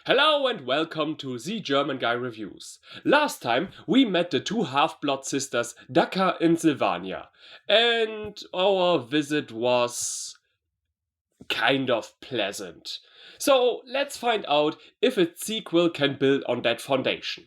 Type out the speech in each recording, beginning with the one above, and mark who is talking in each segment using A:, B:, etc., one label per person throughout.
A: Hello and welcome to the German Guy Reviews. Last time we met the two half-blood sisters Daka and Sylvania, and our visit was kind of pleasant. So let's find out if a sequel can build on that foundation.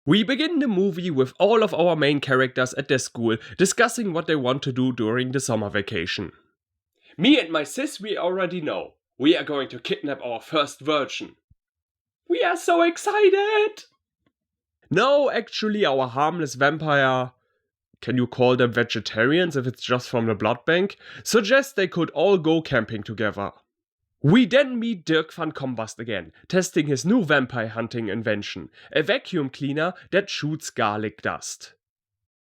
A: We begin the movie with all of our main characters at their school discussing what they want to do during the summer vacation. Me and my sis, we already know. We are going to kidnap our first virgin. We are so excited! No, actually our harmless vampire, can you call them vegetarians if it's just from the blood bank, suggests they could all go camping together. We then meet Dirk van Combast again, testing his new vampire hunting invention, a vacuum cleaner that shoots garlic dust.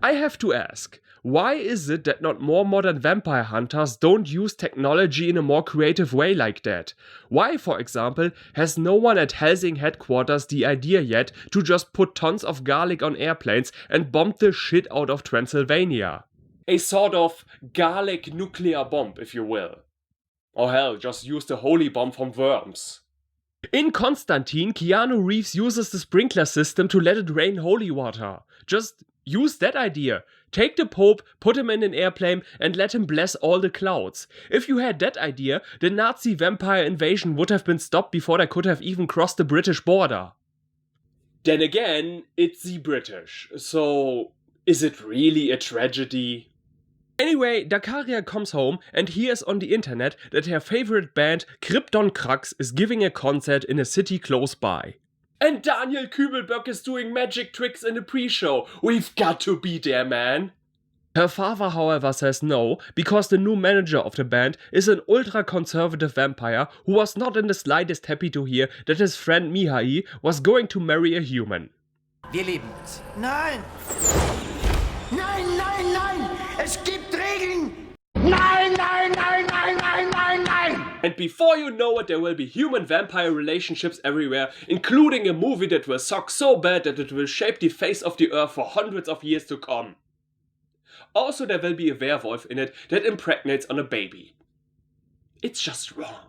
A: I have to ask, why is it that not more modern vampire hunters don't use technology in a more creative way like that? Why, for example, has no one at Helsing headquarters the idea yet to just put tons of garlic on airplanes and bomb the shit out of Transylvania? A sort of garlic nuclear bomb, if you will. Or hell, just use the holy bomb from Worms. In Constantine, Keanu Reeves uses the sprinkler system to let it rain holy water. Just use that idea. Take the Pope, put him in an airplane, and let him bless all the clouds. If you had that idea, the Nazi vampire invasion would have been stopped before they could have even crossed the British border. Then again, it's the British, so is it really a tragedy? Anyway, Dakaria comes home and hears on the internet that her favorite band Krypton Krax is giving a concert in a city close by. And Daniel Kübelberg is doing magic tricks in the pre-show. We've got to be there, man. Her father, however, says no, because the new manager of the band is an ultra-conservative vampire who was not in the slightest happy to hear that his friend Mihai was going to marry a human.
B: Wir lieben uns.
C: Nein! Nein, nein, nein! Es gibt Regeln! Nein, nein, nein, nein, nein, nein, nein!
A: And before you know it, there will be human-vampire relationships everywhere, including a movie that will suck so bad that it will shape the face of the earth for hundreds of years to come. Also, there will be a werewolf in it that impregnates on a baby. It's just wrong.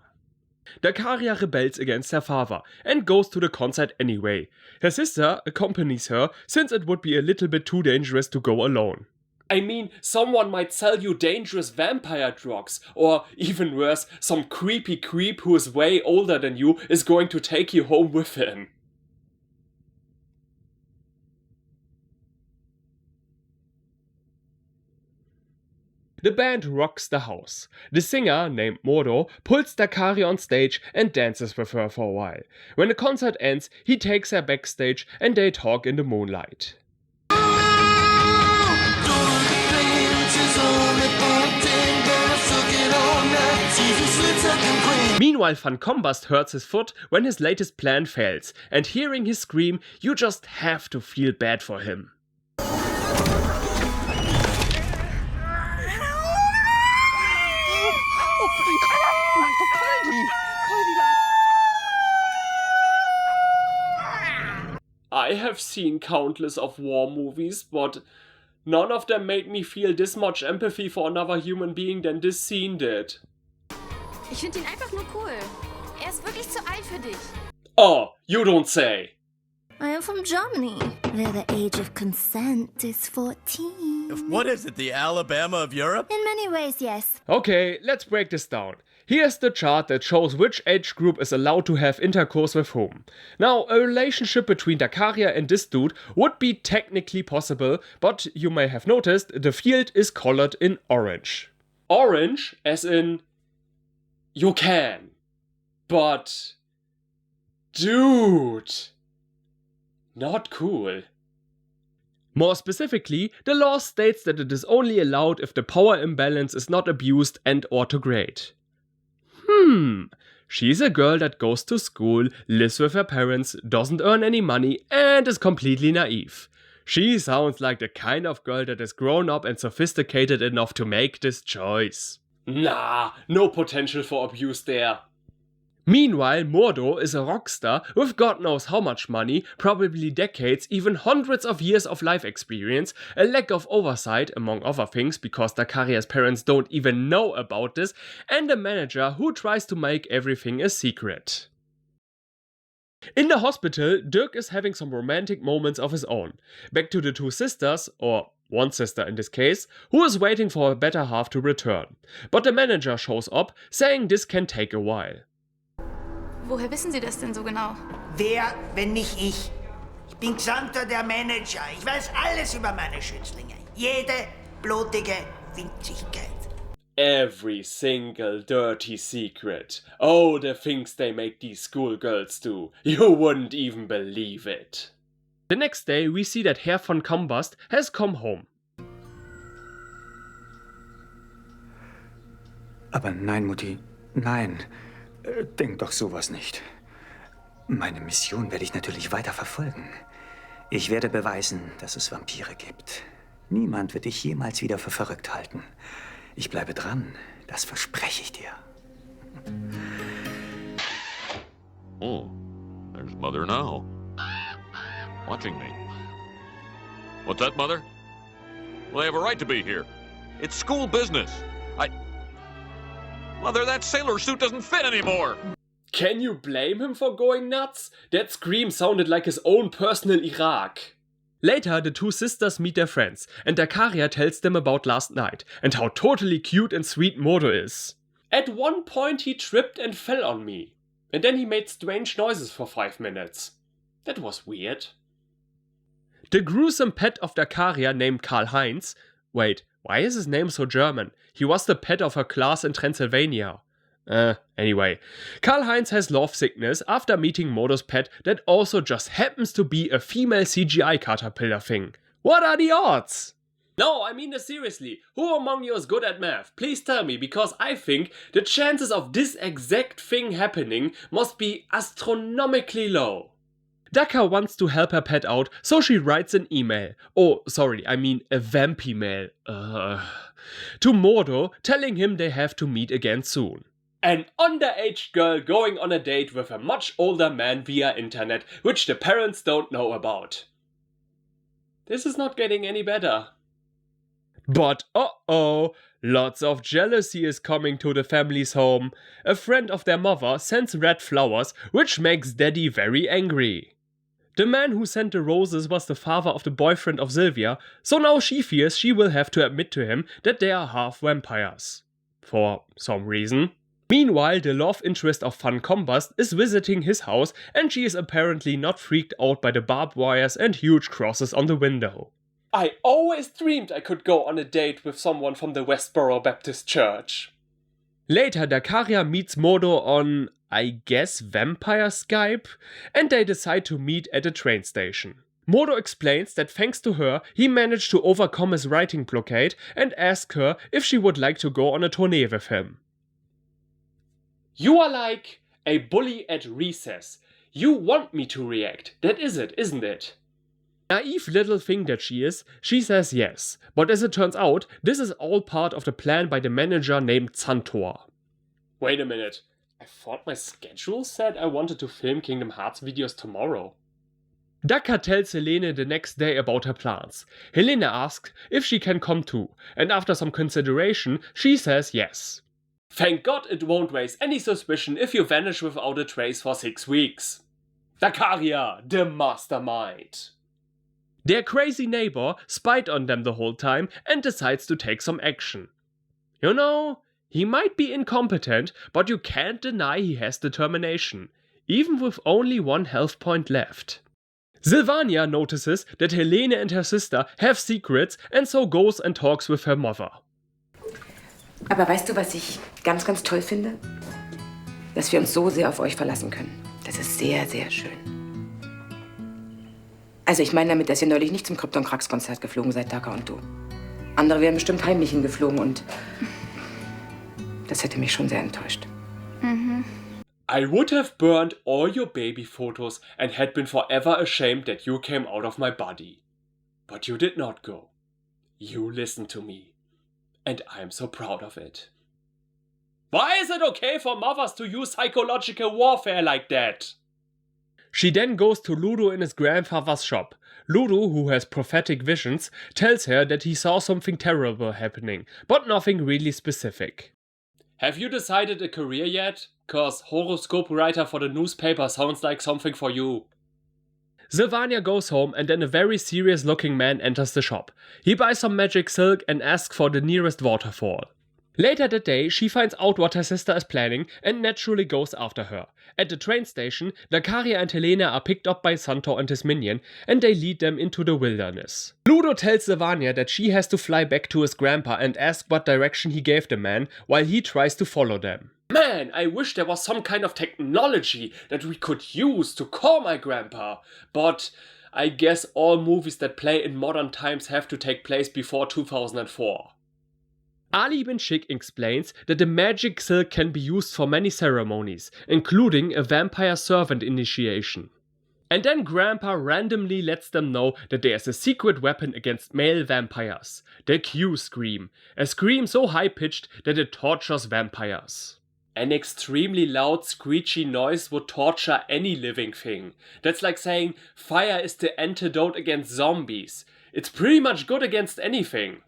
A: Dakaria rebels against her father and goes to the concert anyway. Her sister accompanies her since it would be a little bit too dangerous to go alone. I mean, someone might sell you dangerous vampire drugs, or even worse, some creepy creep who is way older than you is going to take you home with him. The band rocks the house. The singer, named Modo, pulls Dakaria on stage and dances with her for a while. When the concert ends, he takes her backstage and they talk in the moonlight. Meanwhile, Van Combast hurts his foot when his latest plan fails, and hearing his scream, you just have to feel bad for him. I have seen countless of war movies, but none of them made me feel this much empathy for another human being than this scene did.
D: Ich finde ihn einfach nur cool. Er ist wirklich zu alt für dich.
A: Oh, you don't say.
E: I am from Germany, where the age of consent is 14.
B: What is it, the Alabama of Europe?
E: In many ways, yes.
A: Okay, let's break this down. Here's the chart that shows which age group is allowed to have intercourse with whom. Now, a relationship between Dakaria and this dude would be technically possible, but you may have noticed the field is colored in orange. Orange as in you can. But dude, Not cool. More specifically, the law states that it is only allowed if the power imbalance is not abused and or too great. She's a girl that goes to school, lives with her parents, doesn't earn any money, and is completely naive. She sounds like the kind of girl that is grown up and sophisticated enough to make this choice. Nah, no potential for abuse there. Meanwhile, Mordo is a rock star with God knows how much money, probably decades, even hundreds of years of life experience, a lack of oversight, among other things, because Dakaria's parents don't even know about this, and a manager who tries to make everything a secret. In the hospital, Dirk is having some romantic moments of his own. Back to the two sisters, or one sister in this case, who is waiting for her better half to return. But the manager shows up, saying this can take a while.
D: Woher wissen Sie das denn so genau?
C: Wer, wenn nicht ich? Ich bin Gesandter der Manager. Ich weiß alles über meine Schützlinge. Jede blutige Winzigkeit.
A: Every single dirty secret. Oh, the things they make these schoolgirls do. You wouldn't even believe it. The next day we see that Herr von Combust has come home.
F: Aber nein, Mutti, nein. Denk doch sowas nicht. Meine Mission werde ich natürlich weiter verfolgen. Ich werde beweisen, dass es Vampire gibt. Niemand wird dich jemals wieder für verrückt halten. Ich bleibe dran, das verspreche ich dir.
G: Oh, there's Mother now. Watching me. What's that, Mother? Well, I have a right to be here. It's school business. Mother, that sailor suit doesn't fit anymore!
A: Can you blame him for going nuts? That scream sounded like his own personal Iraq. Later, the two sisters meet their friends, and Dakaria tells them about last night, and how totally cute and sweet Mordo is. At one point he tripped and fell on me, and then he made strange noises for 5 minutes. That was weird. The gruesome pet of Dakaria named Karl-Heinz... Wait, why is his name so German? He was the pet of her class in Transylvania. Anyway, Karl-Heinz has love sickness after meeting Mordo's pet that also just happens to be a female CGI caterpillar thing. What are the odds? No, I mean this seriously. Who among you is good at math? Please tell me, because I think the chances of this exact thing happening must be astronomically low. Daka wants to help her pet out, so she writes an email. Oh, sorry, I mean a vamp email. To Mordo, telling him they have to meet again soon. An underage girl going on a date with a much older man via internet, which the parents don't know about. This is not getting any better. But uh-oh, lots of jealousy is coming to the family's home. A friend of their mother sends red flowers, which makes Daddy very angry. The man who sent the roses was the father of the boyfriend of Sylvia, so now she fears she will have to admit to him that they are half vampires. For some reason. Meanwhile, the love interest of Van Combust is visiting his house, and she is apparently not freaked out by the barbed wires and huge crosses on the window. I always dreamed I could go on a date with someone from the Westboro Baptist Church. Later, Dakaria meets Mordo on, I guess, vampire Skype, and they decide to meet at a train station. Mordo explains that thanks to her, he managed to overcome his writing blockade and asks her if she would like to go on a tournée with him. You are like a bully at recess. You want me to react. That is it, isn't it? Naive little thing that she is, she says yes. But as it turns out, this is all part of the plan by the manager named Xantor. Wait a minute. I thought my schedule said I wanted to film Kingdom Hearts videos tomorrow. Daka tells Helene the next day about her plans. Helene asks if she can come too, and after some consideration, she says yes. Thank God it won't raise any suspicion if you vanish without a trace for 6 weeks. Dakaria, the mastermind. Their crazy neighbor spied on them the whole time and decides to take some action. You know, he might be incompetent, but you can't deny he has determination, even with only 1 health point left. Sylvania notices that Helene and her sister have secrets and so goes and talks with her mother.
H: Aber weißt du, was ich ganz, ganz toll finde? Dass wir uns so sehr auf euch verlassen können. Das ist sehr, sehr schön. Also ich meine damit, dass ihr neulich nicht zum Krypton-Krax-Konzert geflogen seid, Daka und du. Andere wären bestimmt heimlich hingeflogen und das hätte mich schon sehr enttäuscht.
A: I would have burned all your baby photos and had been forever ashamed that you came out of my body. But you did not go. You listened to me. And I'm so proud of it. Why is it okay for mothers to use psychological warfare like that? She then goes to Ludo in his grandfather's shop. Ludo, who has prophetic visions, tells her that he saw something terrible happening, but nothing really specific. Have you decided a career yet? 'Cause horoscope writer for the newspaper sounds like something for you. Sylvania goes home and then a very serious looking man enters the shop. He buys some magic silk and asks for the nearest waterfall. Later that day, she finds out what her sister is planning and naturally goes after her. At the train station, Dacaria and Helena are picked up by Santor and his minion, and they lead them into the wilderness. Ludo tells Sylvania that she has to fly back to his grandpa and ask what direction he gave the man, while he tries to follow them. Man, I wish there was some kind of technology that we could use to call my grandpa, but I guess all movies that play in modern times have to take place before 2004. Ali bin Shik explains that the magic silk can be used for many ceremonies, including a vampire servant initiation. And then Grandpa randomly lets them know that there's a secret weapon against male vampires, the Q scream, a scream so high-pitched that it tortures vampires. An extremely loud, screechy noise would torture any living thing. That's like saying fire is the antidote against zombies. It's pretty much good against anything.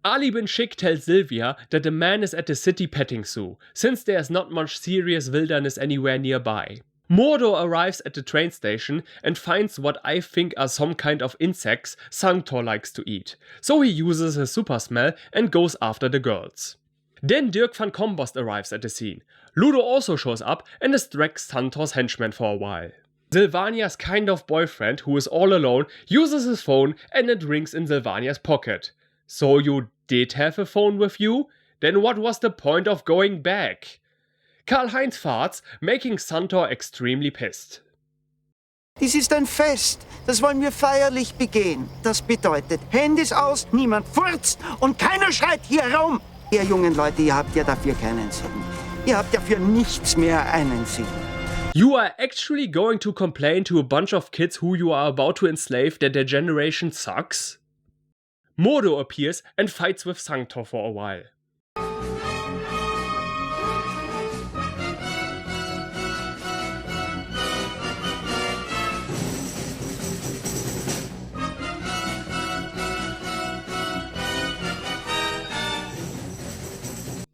A: Ali bin Shik tells Sylvia that the man is at the city petting zoo, since there's not much serious wilderness anywhere nearby. Mordo arrives at the train station and finds what I think are some kind of insects Sanctor likes to eat, so he uses his super smell and goes after the girls. Then Dirk van Combost arrives at the scene. Ludo also shows up and distracts Santor's henchman for a while. Sylvania's kind of boyfriend, who is all alone, uses his phone and it rings in Sylvania's pocket. So you did have a phone with you? Then what was the point of going back? Karl-Heinz farts, making Santor extremely pissed.
C: Dies ist ein Fest. Das wollen wir feierlich begehen. Das bedeutet, Handys aus, niemand furzt und keiner schreit hier herum. Ihr jungen Leute, ihr habt ja dafür keinen Sinn. Ihr habt ja für nichts mehr einen Sinn.
A: You are actually going to complain to a bunch of kids who you are about to enslave that their generation sucks? Mordo appears and fights with Sanctor for a while.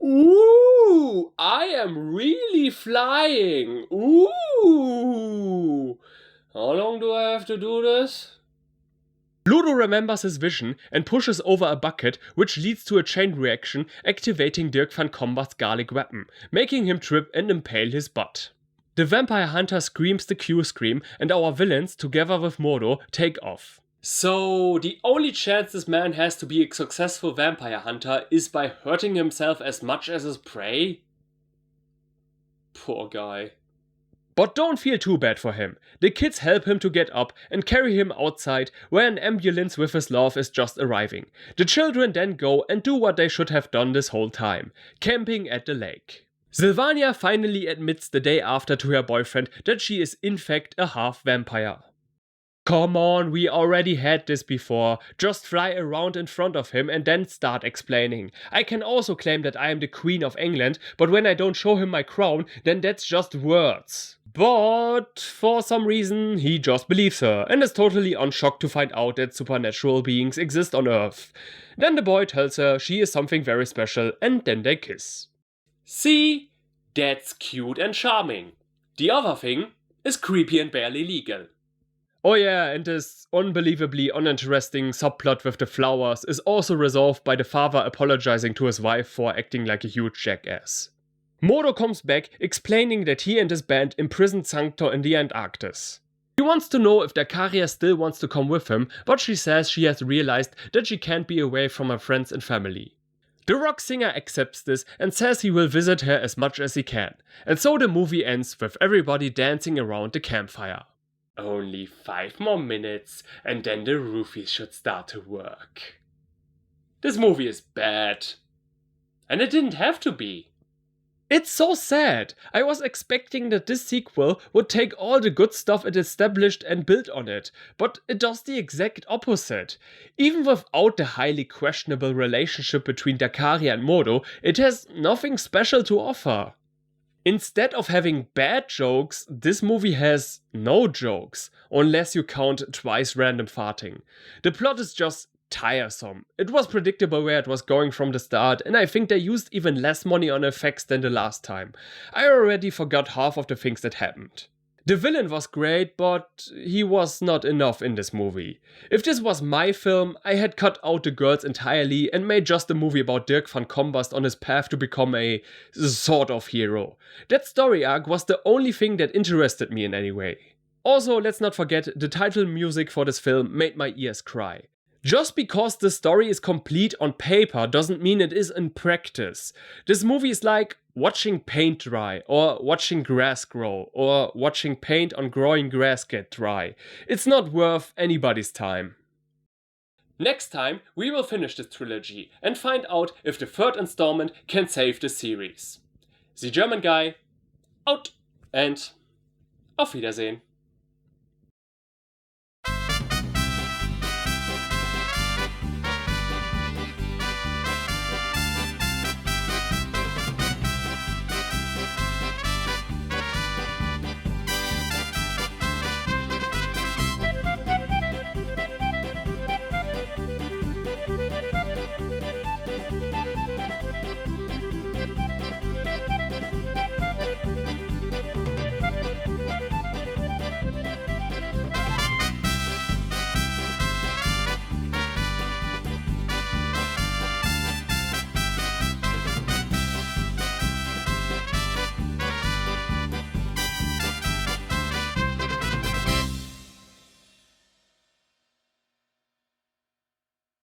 A: Ooh, I am really flying. Ooh. How long do I have to do this? Ludo remembers his vision and pushes over a bucket, which leads to a chain reaction, activating Dirk van Combast's garlic weapon, making him trip and impale his butt. The vampire hunter screams the Q scream, and our villains, together with Mordo, take off. So, the only chance this man has to be a successful vampire hunter is by hurting himself as much as his prey? Poor guy. But don't feel too bad for him. The kids help him to get up and carry him outside, where an ambulance with his love is just arriving. The children then go and do what they should have done this whole time, camping at the lake. Sylvania finally admits the day after to her boyfriend that she is in fact a half vampire. Come on, we already had this before. Just fly around in front of him and then start explaining. I can also claim that I am the Queen of England, but when I don't show him my crown, then that's just words. But for some reason, he just believes her and is totally unshocked to find out that supernatural beings exist on Earth. Then the boy tells her she is something very special and then they kiss. See? That's cute and charming. The other thing is creepy and barely legal. Oh yeah, and this unbelievably uninteresting subplot with the flowers is also resolved by the father apologizing to his wife for acting like a huge jackass. Mordo comes back, explaining that he and his band imprisoned Sanctor in the Antarctic. He wants to know if Dacaria still wants to come with him, but she says she has realized that she can't be away from her friends and family. The rock singer accepts this and says he will visit her as much as he can, and so the movie ends with everybody dancing around the campfire. Only 5 more minutes and then the roofies should start to work. This movie is bad. And it didn't have to be. It's so sad. I was expecting that this sequel would take all the good stuff it established and build on it, but it does the exact opposite. Even without the highly questionable relationship between Dakaria and Modo, it has nothing special to offer. Instead of having bad jokes, this movie has no jokes, unless you count twice random farting. The plot is just tiresome. It was predictable where it was going from the start, and I think they used even less money on effects than the last time. I already forgot half of the things that happened. The villain was great, but he was not enough in this movie. If this was my film, I had cut out the girls entirely and made just a movie about Dirk van Combast on his path to become a sort of hero. That story arc was the only thing that interested me in any way. Also, let's not forget, the title music for this film made my ears cry. Just because the story is complete on paper doesn't mean it is in practice. This movie is like watching paint dry, or watching grass grow, or watching paint on growing grass get dry. It's not worth anybody's time. Next time, we will finish this trilogy and find out if the third installment can save the series. The German Guy, out, and auf Wiedersehen.